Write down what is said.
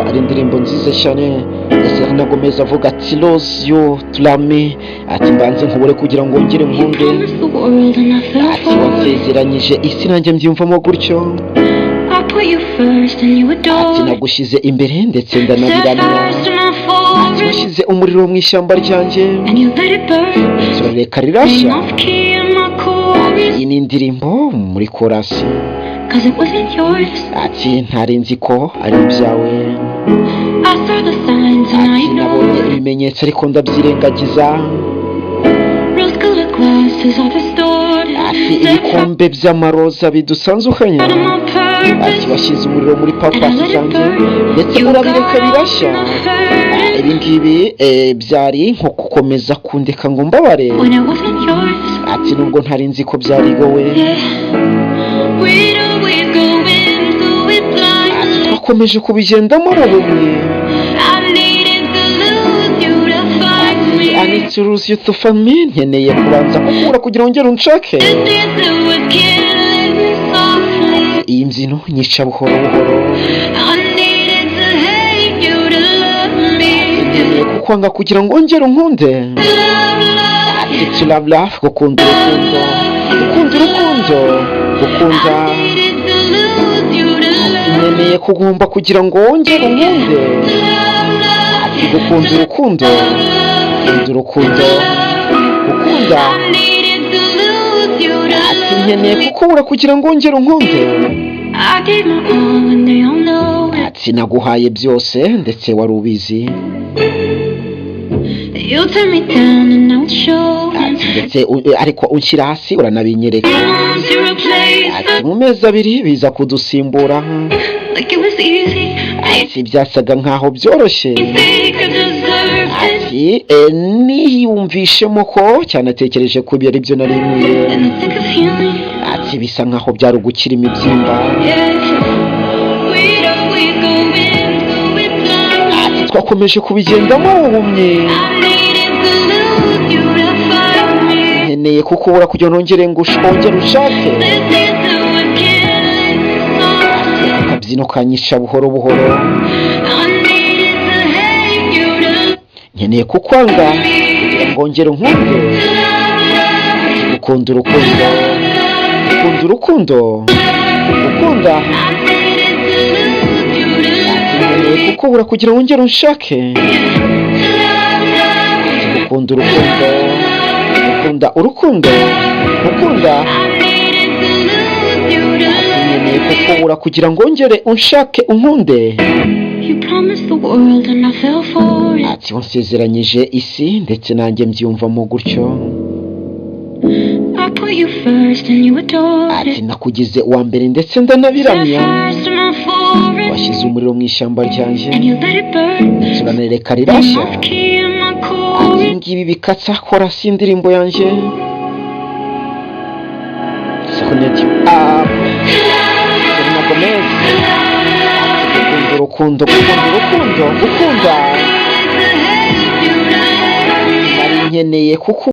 ari indirimbo nziza cyane Selena Gomez avuga ati lose you to love me, ati mbanze nkubure kugira ngo ngire nkunde, ati wansezeranyije isi nanjye mbyumvamo gutyo, ati nagushyize imbere ndetse ndanabiramya, ati washyize umuriro mu ishyamba ryanjye turareka rirashya. Iyi ni indirimbo muri korasi, ati ntarenzi ko ari ibyawe, ati nabonye ibimenyetso ariko ndabyirengagiza, ati ibikombe by'amaroza bidusanzukanya, ati washyize umuriro muri papasi zanjye ndetse urabireka birashya. Ibi ngibi byari nko gukomeza kundeka ngo mbabare, ati nubwo ntari nzi ko byari wowe, ati twakomeje kubigendamo mu bumwe, I need to lose you to find me, nkeneye kubanza kukubura kugira ngo ngere unshake. Iyi mbyino nyica buhoro buhoro, nkeneye kukwanga kugira ngo ngere unkunde, ati to love love, gukunda urukundo, gukunda urukundo, gukunda, ati nkeneye kugomba kugira ngo wongere unkunde, ati gukunda urukundo, gukunda urukundo, gukunda, ati nkeneye kukubura kugira ngo wongere unkunde, ati naguhaye byose ndetse wari ubizi, ati ndetse ariko unshyira hasi uranabinyereka, ati mu mezi abiri biza kudusimbura, ati byasaga nkaho byoroshye, ati niyumvishemo ko cyanatekereje ko ibyo ari byo nari nkwiye, ati bisa nkaho byari ugukira imibyimba, ati twakomeje kubigendamo ubumwe, nkeneye kukubura kugira ngo nongere ngo wongere ushake, akabyino kanyisha buhoro buhoro, nkeneye kukwanga kugira ngo ngere unkunde, gukunda urukundo, gukunda urukundo, gukunda, nkeneye kukubura kugira ngo ngere unshake, gukunda urukundo, gukunda urukundo, gukunda, nkeneye kukubura kugira ngo ngere unshake unkunde, ati wansezeranyije isi ndetse nanjye mbyumvamo gutyo, ati nakugize uwa mbere ndetse ndanabiramya, washyize umuriro mu ishyamba ryanjye ndetse uranareka rirashya. Ati ngibi bikatsa korasi indirimbo yanjye Connect You Up, Selena Gomez, gukunda urukundo, gukunda urukundo, gukunda, nari nkeneye kuko